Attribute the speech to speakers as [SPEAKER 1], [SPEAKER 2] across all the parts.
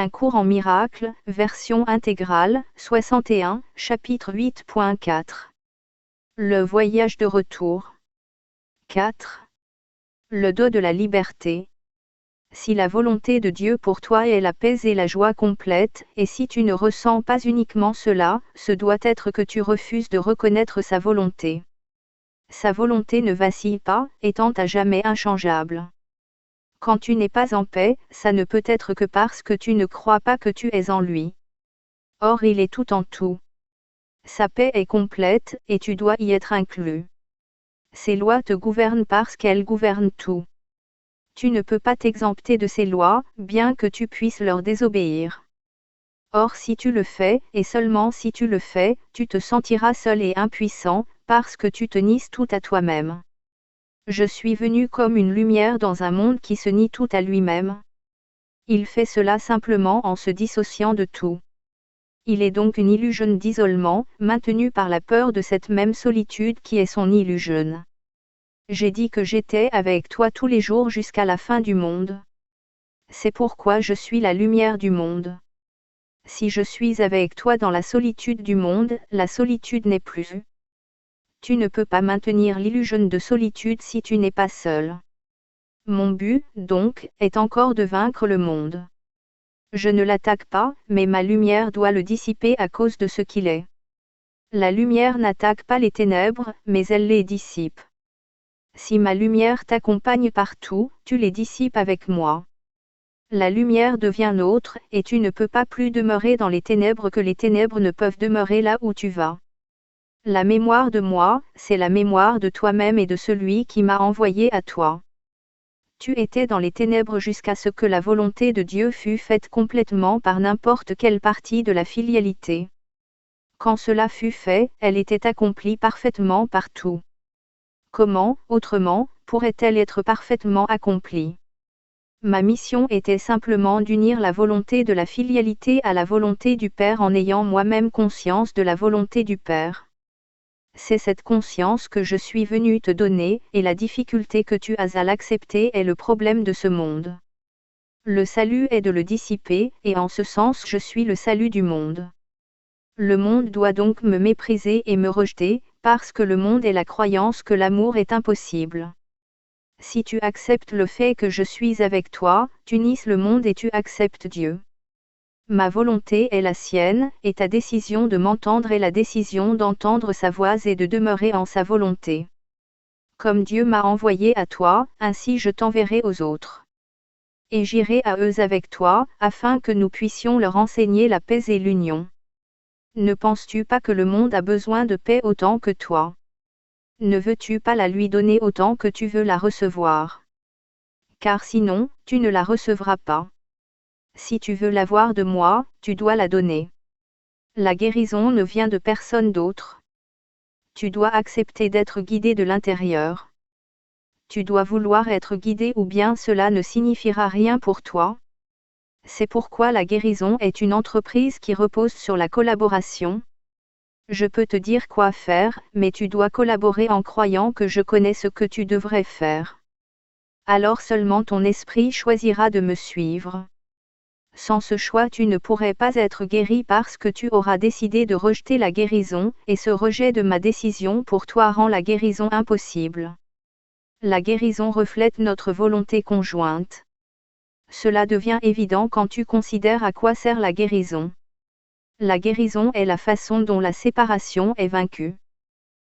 [SPEAKER 1] Un cours en miracle, version intégrale, 61, chapitre 8.4. Le voyage de retour. 4. Le dos de la liberté. Si la volonté de Dieu pour toi est la paix et la joie complète, et si tu ne ressens pas uniquement cela, ce doit être que tu refuses de reconnaître sa volonté. Sa volonté ne vacille pas, étant à jamais inchangeable. Quand tu n'es pas en paix, ça ne peut être que parce que tu ne crois pas que tu es en lui. Or il est tout en tout. Sa paix est complète, et tu dois y être inclus. Ses lois te gouvernent parce qu'elles gouvernent tout. Tu ne peux pas t'exempter de ces lois, bien que tu puisses leur désobéir. Or si tu le fais, et seulement si tu le fais, tu te sentiras seul et impuissant, parce que tu te nies tout à toi-même. Je suis venu comme une lumière dans un monde qui se nie tout à lui-même. Il fait cela simplement en se dissociant de tout. Il est donc une illusion d'isolement, maintenue par la peur de cette même solitude qui est son illusion. J'ai dit que j'étais avec toi tous les jours jusqu'à la fin du monde. C'est pourquoi je suis la lumière du monde. Si je suis avec toi dans la solitude du monde, la solitude n'est plus. Tu ne peux pas maintenir l'illusion de solitude si tu n'es pas seul. Mon but, donc, est encore de vaincre le monde. Je ne l'attaque pas, mais ma lumière doit le dissiper à cause de ce qu'il est. La lumière n'attaque pas les ténèbres, mais elle les dissipe. Si ma lumière t'accompagne partout, tu les dissipes avec moi. La lumière devient nôtre, et tu ne peux pas plus demeurer dans les ténèbres que les ténèbres ne peuvent demeurer là où tu vas. La mémoire de moi, c'est la mémoire de toi-même et de celui qui m'a envoyé à toi. Tu étais dans les ténèbres jusqu'à ce que la volonté de Dieu fût faite complètement par n'importe quelle partie de la filialité. Quand cela fut fait, elle était accomplie parfaitement partout. Comment, autrement, pourrait-elle être parfaitement accomplie? Ma mission était simplement d'unir la volonté de la filialité à la volonté du Père en ayant moi-même conscience de la volonté du Père. C'est cette conscience que je suis venu te donner, et la difficulté que tu as à l'accepter est le problème de ce monde. Le salut est de le dissiper, et en ce sens je suis le salut du monde. Le monde doit donc me mépriser et me rejeter, parce que le monde est la croyance que l'amour est impossible. Si tu acceptes le fait que je suis avec toi, tu nies le monde et tu acceptes Dieu. Ma volonté est la sienne, et ta décision de m'entendre est la décision d'entendre sa voix et de demeurer en sa volonté. Comme Dieu m'a envoyé à toi, ainsi je t'enverrai aux autres. Et j'irai à eux avec toi, afin que nous puissions leur enseigner la paix et l'union. Ne penses-tu pas que le monde a besoin de paix autant que toi? Ne veux-tu pas la lui donner autant que tu veux la recevoir? Car sinon, tu ne la recevras pas. Si tu veux l'avoir de moi, tu dois la donner. La guérison ne vient de personne d'autre. Tu dois accepter d'être guidé de l'intérieur. Tu dois vouloir être guidé ou bien cela ne signifiera rien pour toi. C'est pourquoi la guérison est une entreprise qui repose sur la collaboration. Je peux te dire quoi faire, mais tu dois collaborer en croyant que je connais ce que tu devrais faire. Alors seulement ton esprit choisira de me suivre. Sans ce choix tu ne pourrais pas être guéri parce que tu auras décidé de rejeter la guérison, et ce rejet de ma décision pour toi rend la guérison impossible. La guérison reflète notre volonté conjointe. Cela devient évident quand tu considères à quoi sert la guérison. La guérison est la façon dont la séparation est vaincue.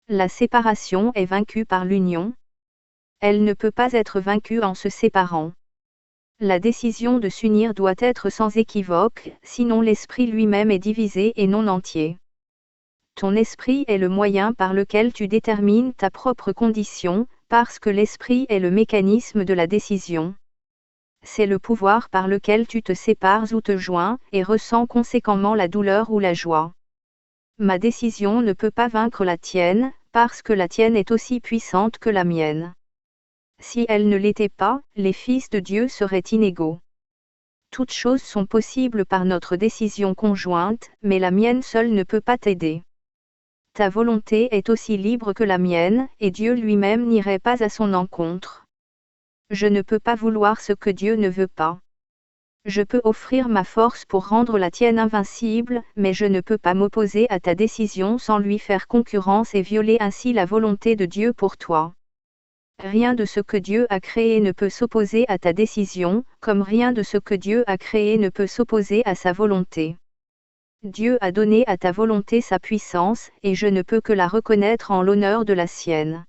[SPEAKER 1] La séparation est vaincue par l'union. Elle ne peut pas être vaincue en se séparant. La décision de s'unir doit être sans équivoque, sinon l'esprit lui-même est divisé et non entier. Ton esprit est le moyen par lequel tu détermines ta propre condition, parce que l'esprit est le mécanisme de la décision. C'est le pouvoir par lequel tu te sépares ou te joins, et ressens conséquemment la douleur ou la joie. Ma décision ne peut pas vaincre la tienne, parce que la tienne est aussi puissante que la mienne. Si elle ne l'était pas, les fils de Dieu seraient inégaux. Toutes choses sont possibles par notre décision conjointe, mais la mienne seule ne peut pas t'aider. Ta volonté est aussi libre que la mienne, et Dieu lui-même n'irait pas à son encontre. Je ne peux pas vouloir ce que Dieu ne veut pas. Je peux offrir ma force pour rendre la tienne invincible, mais je ne peux pas m'opposer à ta décision sans lui faire concurrence et violer ainsi la volonté de Dieu pour toi. Rien de ce que Dieu a créé ne peut s'opposer à ta décision, comme rien de ce que Dieu a créé ne peut s'opposer à sa volonté. Dieu a donné à ta volonté sa puissance, et je ne peux que la reconnaître en l'honneur de la sienne.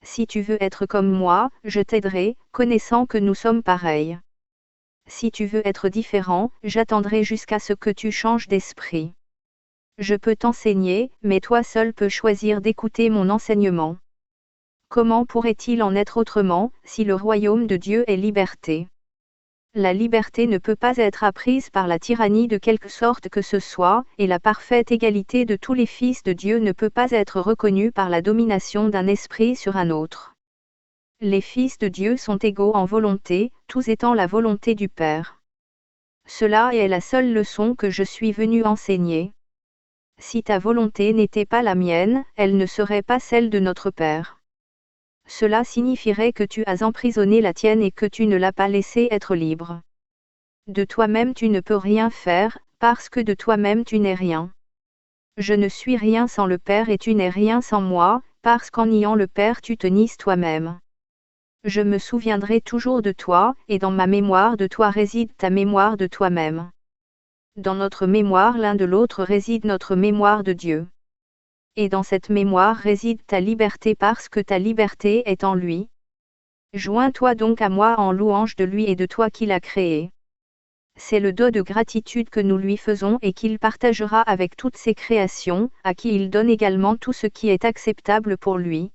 [SPEAKER 1] Si tu veux être comme moi, je t'aiderai, connaissant que nous sommes pareils. Si tu veux être différent, j'attendrai jusqu'à ce que tu changes d'esprit. Je peux t'enseigner, mais toi seul peux choisir d'écouter mon enseignement. Comment pourrait-il en être autrement, si le royaume de Dieu est liberté? La liberté ne peut pas être apprise par la tyrannie de quelque sorte que ce soit, et la parfaite égalité de tous les fils de Dieu ne peut pas être reconnue par la domination d'un esprit sur un autre. Les fils de Dieu sont égaux en volonté, tous étant la volonté du Père. Cela est la seule leçon que je suis venu enseigner. Si ta volonté n'était pas la mienne, elle ne serait pas celle de notre Père. Cela signifierait que tu as emprisonné la tienne et que tu ne l'as pas laissée être libre. De toi-même tu ne peux rien faire, parce que de toi-même tu n'es rien. Je ne suis rien sans le Père et tu n'es rien sans moi, parce qu'en niant le Père tu te nies toi-même. Je me souviendrai toujours de toi, et dans ma mémoire de toi réside ta mémoire de toi-même. Dans notre mémoire l'un de l'autre réside notre mémoire de Dieu. Et dans cette mémoire réside ta liberté parce que ta liberté est en lui. Joins-toi donc à moi en louange de lui et de toi qui l'as créé. C'est le don de gratitude que nous lui faisons et qu'il partagera avec toutes ses créations, à qui il donne également tout ce qui est acceptable pour lui.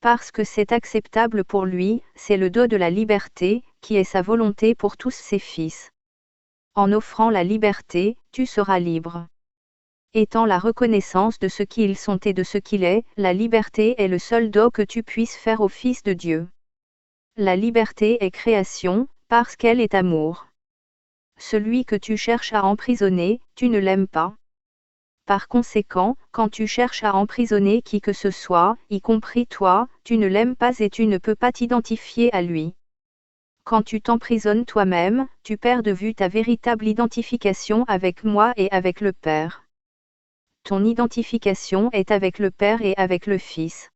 [SPEAKER 1] Parce que c'est acceptable pour lui, c'est le don de la liberté, qui est sa volonté pour tous ses fils. En offrant la liberté, tu seras libre. Étant la reconnaissance de ce qu'ils sont et de ce qu'il est, la liberté est le seul don que tu puisses faire au Fils de Dieu. La liberté est création, parce qu'elle est amour. Celui que tu cherches à emprisonner, tu ne l'aimes pas. Par conséquent, quand tu cherches à emprisonner qui que ce soit, y compris toi, tu ne l'aimes pas et tu ne peux pas t'identifier à lui. Quand tu t'emprisonnes toi-même, tu perds de vue ta véritable identification avec moi et avec le Père. Ton identification est avec le Père et avec le Fils.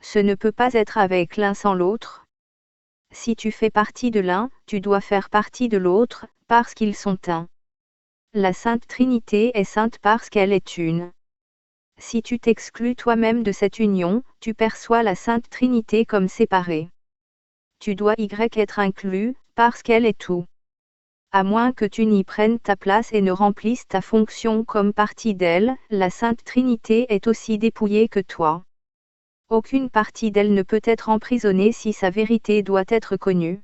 [SPEAKER 1] Ce ne peut pas être avec l'un sans l'autre. Si tu fais partie de l'un, tu dois faire partie de l'autre, parce qu'ils sont un. La Sainte Trinité est sainte parce qu'elle est une. Si tu t'exclus toi-même de cette union, tu perçois la Sainte Trinité comme séparée. Tu dois être inclus, parce qu'elle est tout. À moins que tu n'y prennes ta place et ne remplisses ta fonction comme partie d'elle, la Sainte Trinité est aussi dépouillée que toi. Aucune partie d'elle ne peut être emprisonnée si sa vérité doit être connue.